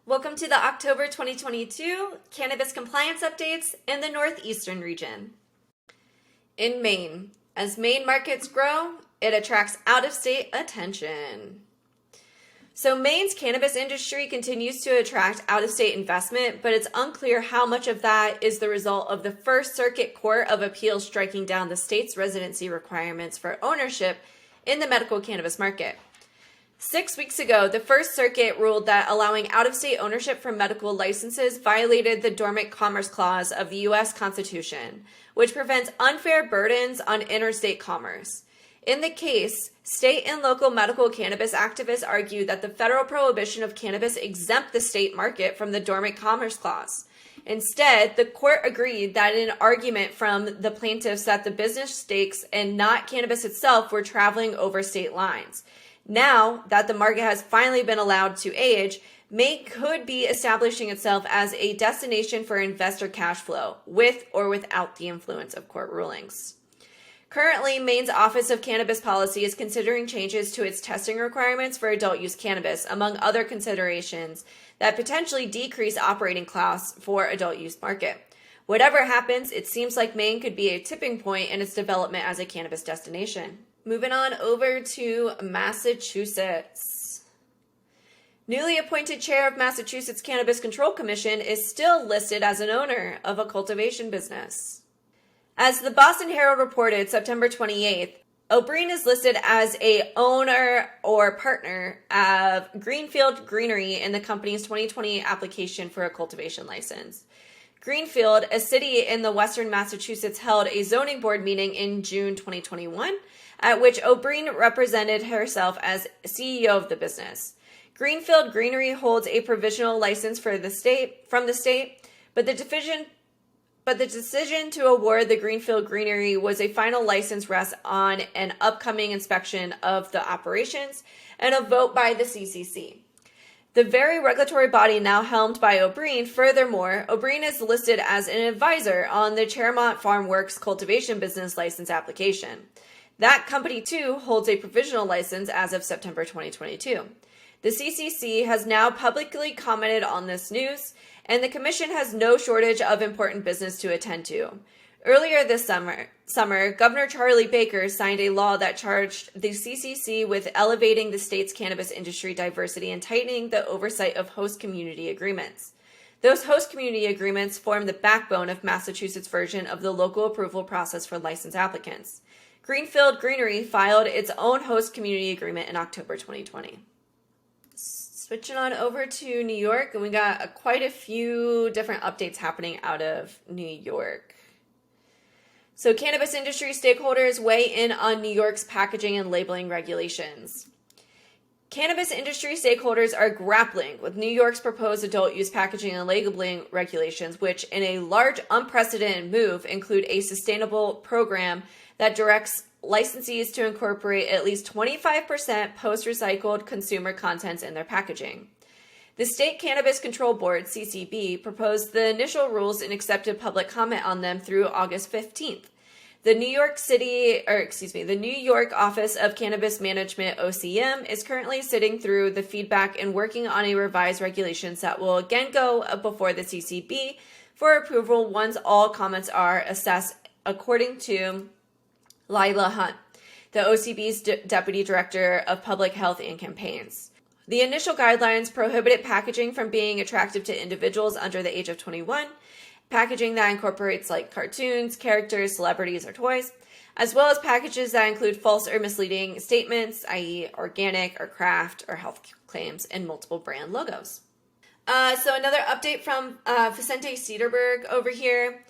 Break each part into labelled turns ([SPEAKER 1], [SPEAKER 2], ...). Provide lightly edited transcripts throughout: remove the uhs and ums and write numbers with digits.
[SPEAKER 1] Welcome to the October 2022 Cannabis Compliance Updates in the Northeastern region. In Maine, as Maine markets grow, it attracts out-of-state attention. So Maine's cannabis industry continues to attract out-of-state investment, but it's unclear how much of that is the result of the First Circuit Court of Appeals striking down the state's residency requirements for ownership in the medical cannabis market. 6 weeks ago, the First Circuit ruled that allowing out-of-state ownership for medical licenses violated the Dormant Commerce Clause of the U.S. Constitution, which prevents unfair burdens on interstate commerce. In the case, state and local medical cannabis activists argue that the federal prohibition of cannabis exempt the state market from the Dormant Commerce Clause. Instead, the court agreed that in an argument from the plaintiffs that the business stakes and not cannabis itself were traveling over state lines. Now that the market has finally been allowed to age, Maine could be establishing itself as a destination for investor cash flow, with or without the influence of court rulings. Currently, Maine's Office of Cannabis Policy is considering changes to its testing requirements for adult use cannabis, among other considerations that potentially decrease operating costs for adult use market. Whatever happens, it seems like Maine could be a tipping point in its development as a cannabis destination. Moving on over to Massachusetts. Newly appointed chair of Massachusetts Cannabis Control Commission is still listed as an owner of a cultivation business. As the Boston Herald reported September 28th, O'Brien is listed as a owner or partner of Greenfield Greenery in the company's 2020 application for a cultivation license. Greenfield, a city in the western Massachusetts, held a zoning board meeting in June 2021, at which O'Brien represented herself as CEO of the business. Greenfield Greenery holds a provisional license from the state, but the decision to award the Greenfield Greenery was a final license rests on an upcoming inspection of the operations and a vote by the CCC. The very regulatory body now helmed by O'Brien. Furthermore, O'Brien is listed as an advisor on the Chermont Farm Works cultivation business license application. That company, too, holds a provisional license as of September 2022. The CCC has now publicly commented on this news, and the commission has no shortage of important business to attend to. Earlier this summer, Governor Charlie Baker signed a law that charged the CCC with elevating the state's cannabis industry diversity and tightening the oversight of host community agreements. Those host community agreements form the backbone of Massachusetts' version of the local approval process for license applicants. Greenfield Greenery filed its own host community agreement in October 2020. Switching on over to New York, and we got quite a few different updates happening out of New York. So cannabis industry stakeholders weigh in on New York's packaging and labeling regulations. Cannabis industry stakeholders are grappling with New York's proposed adult use packaging and labeling regulations, which in a large unprecedented move include a sustainable program that directs licensees to incorporate at least 25% post-recycled consumer contents in their packaging. The State Cannabis Control Board, CCB, proposed the initial rules and accepted public comment on them through August 15th. The New York Office of Cannabis Management, OCM, is currently sitting through the feedback and working on a revised regulations that will again go before the CCB for approval once all comments are assessed, according to Lila Hunt, the OCB's Deputy Director of Public Health and Campaigns. The initial guidelines prohibited packaging from being attractive to individuals under the age of 21, packaging that incorporates like cartoons, characters, celebrities, or toys, as well as packages that include false or misleading statements, i.e. organic or craft or health claims, and multiple brand logos. So another update from Vicente Cederberg over here.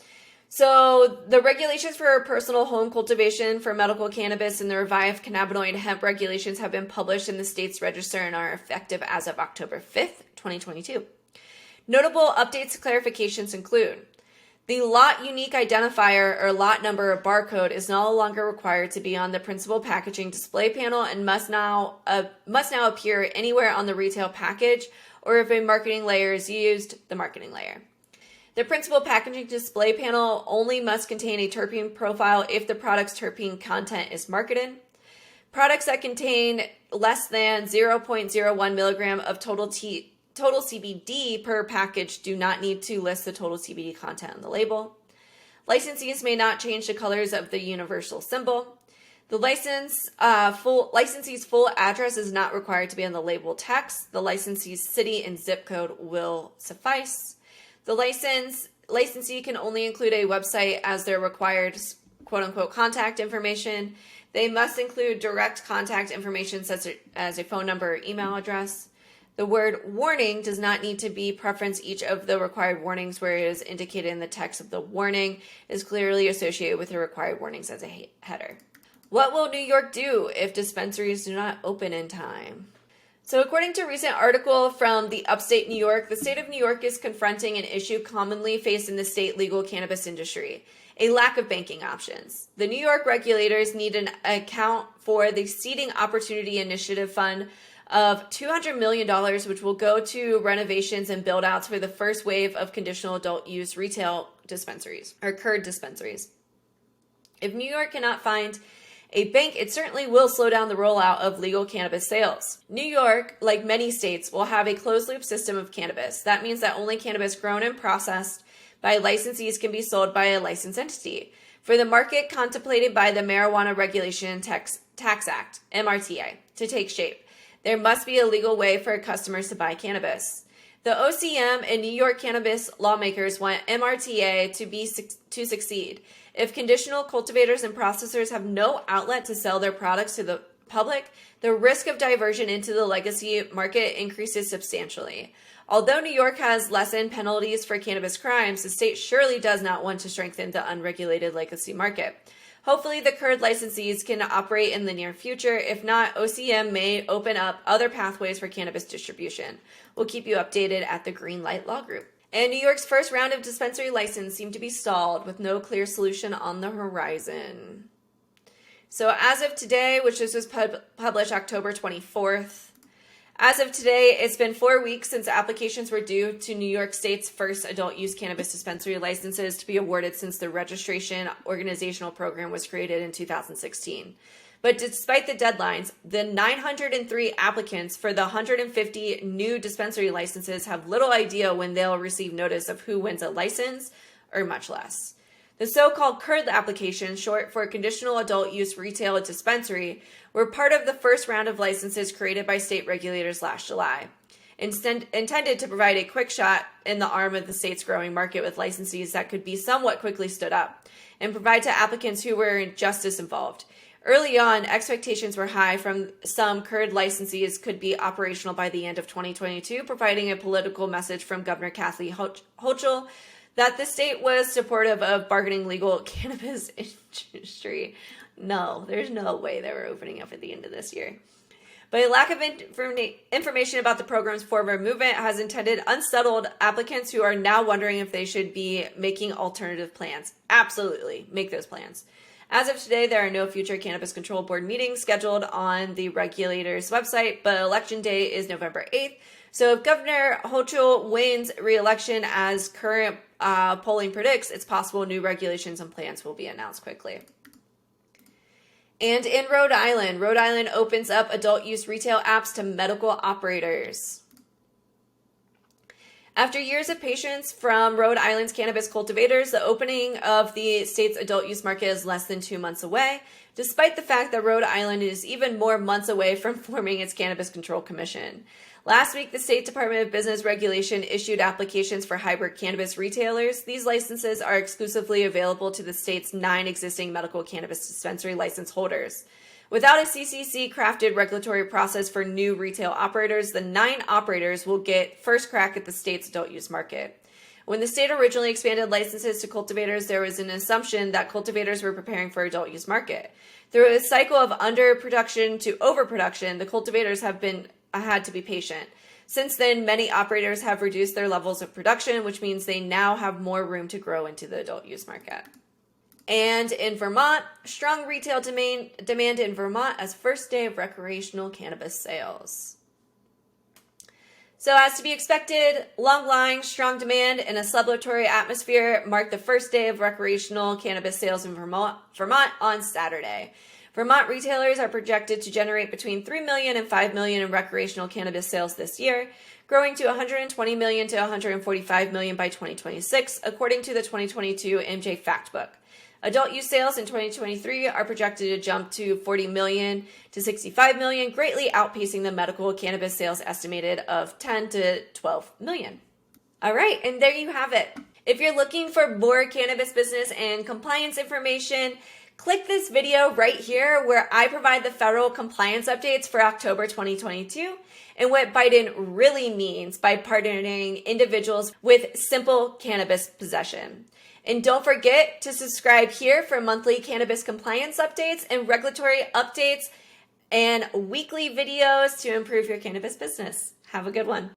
[SPEAKER 1] So the regulations for personal home cultivation for medical cannabis and the revived cannabinoid hemp regulations have been published in the state's register and are effective as of October 5th, 2022. Notable updates and clarifications include the lot unique identifier or lot number or barcode is no longer required to be on the principal packaging display panel and must now appear anywhere on the retail package, or if a marketing layer is used, the marketing layer. The principal packaging display panel only must contain a terpene profile if the product's terpene content is marketed. Products that contain less than 0.01 milligram of total total CBD per package do not need to list the total CBD content on the label. Licensees may not change the colors of the universal symbol. The licensee's full address is not required to be on the label text. The licensee's city and zip code will suffice. The licensee can only include a website as their required quote-unquote contact information. They must include direct contact information such as a phone number or email address. The word warning does not need to be preferenced. Each of the required warnings where it is indicated in the text of the warning is clearly associated with the required warnings as a header. What will New York do if dispensaries do not open in time? So according to a recent article from the upstate New York, the state of New York is confronting an issue commonly faced in the state legal cannabis industry, a lack of banking options. The New York regulators need an account for the Seeding Opportunity Initiative Fund of $200 million, which will go to renovations and build-outs for the first wave of conditional adult use retail dispensaries, or CURD dispensaries. If New York cannot find a bank, it certainly will slow down the rollout of legal cannabis sales. New York, like many states, will have a closed-loop system of cannabis. That means that only cannabis grown and processed by licensees can be sold by a licensed entity. For the market contemplated by the Marijuana Regulation and Tax Act, MRTA, to take shape, there must be a legal way for customers to buy cannabis. The OCM and New York cannabis lawmakers want MRTA to succeed. If conditional cultivators and processors have no outlet to sell their products to the public, the risk of diversion into the legacy market increases substantially. Although New York has lessened penalties for cannabis crimes, the state surely does not want to strengthen the unregulated legacy market. Hopefully, the CURD licensees can operate in the near future. If not, OCM may open up other pathways for cannabis distribution. We'll keep you updated at the Green Light Law Group. And New York's first round of dispensary license seemed to be stalled with no clear solution on the horizon. So as of today, which this was published October 24th, as of today, it's been 4 weeks since applications were due to New York State's first adult use cannabis dispensary licenses to be awarded since the registration organizational program was created in 2016. But despite the deadlines, the 903 applicants for the 150 new dispensary licenses have little idea when they'll receive notice of who wins a license, or much less. The so-called CURD applications, short for Conditional Adult Use Retail Dispensary, were part of the first round of licenses created by state regulators last July, intended to provide a quick shot in the arm of the state's growing market with licensees that could be somewhat quickly stood up, and provide to applicants who were in justice involved. Early on, expectations were high from some CURD licensees could be operational by the end of 2022, providing a political message from Governor Kathleen Hochul that the state was supportive of bargaining legal cannabis industry. No, there's no way they were opening up at the end of this year. But a lack of information about the program's forward movement has intended unsettled applicants who are now wondering if they should be making alternative plans. Absolutely, make those plans. As of today, there are no future Cannabis Control Board meetings scheduled on the regulator's website, but election day is November 8th. So if Governor Hochul wins re-election as current polling predicts, it's possible new regulations and plans will be announced quickly. And in Rhode Island opens up adult use retail apps to medical operators. After years of patience from Rhode Island's cannabis cultivators, the opening of the state's adult use market is less than 2 months away, despite the fact that Rhode Island is even more months away from forming its Cannabis Control Commission. Last week, the State Department of Business Regulation issued applications for hybrid cannabis retailers. These licenses are exclusively available to the state's 9 existing medical cannabis dispensary license holders. Without a CCC-crafted regulatory process for new retail operators, the 9 operators will get first crack at the state's adult use market. When the state originally expanded licenses to cultivators, there was an assumption that cultivators were preparing for adult use market. Through a cycle of underproduction to overproduction, the cultivators have had to be patient. Since then, many operators have reduced their levels of production, which means they now have more room to grow into the adult use market. And in Vermont, strong retail demand in Vermont as first day of recreational cannabis sales. So as to be expected, long lines, strong demand, and a celebratory atmosphere marked the first day of recreational cannabis sales in Vermont on Saturday. Vermont retailers are projected to generate between $3 million and $5 million in recreational cannabis sales this year. growing to 120 million to 145 million by 2026, according to the 2022 MJ Factbook. Adult use sales in 2023 are projected to jump to 40 million to 65 million, greatly outpacing the medical cannabis sales estimated of 10 to 12 million. All right, and there you have it. If you're looking for more cannabis business and compliance information, click this video right here where I provide the federal compliance updates for October 2022 and what Biden really means by partnering individuals with simple cannabis possession. And don't forget to subscribe here for monthly cannabis compliance updates and regulatory updates and weekly videos to improve your cannabis business. Have a good one.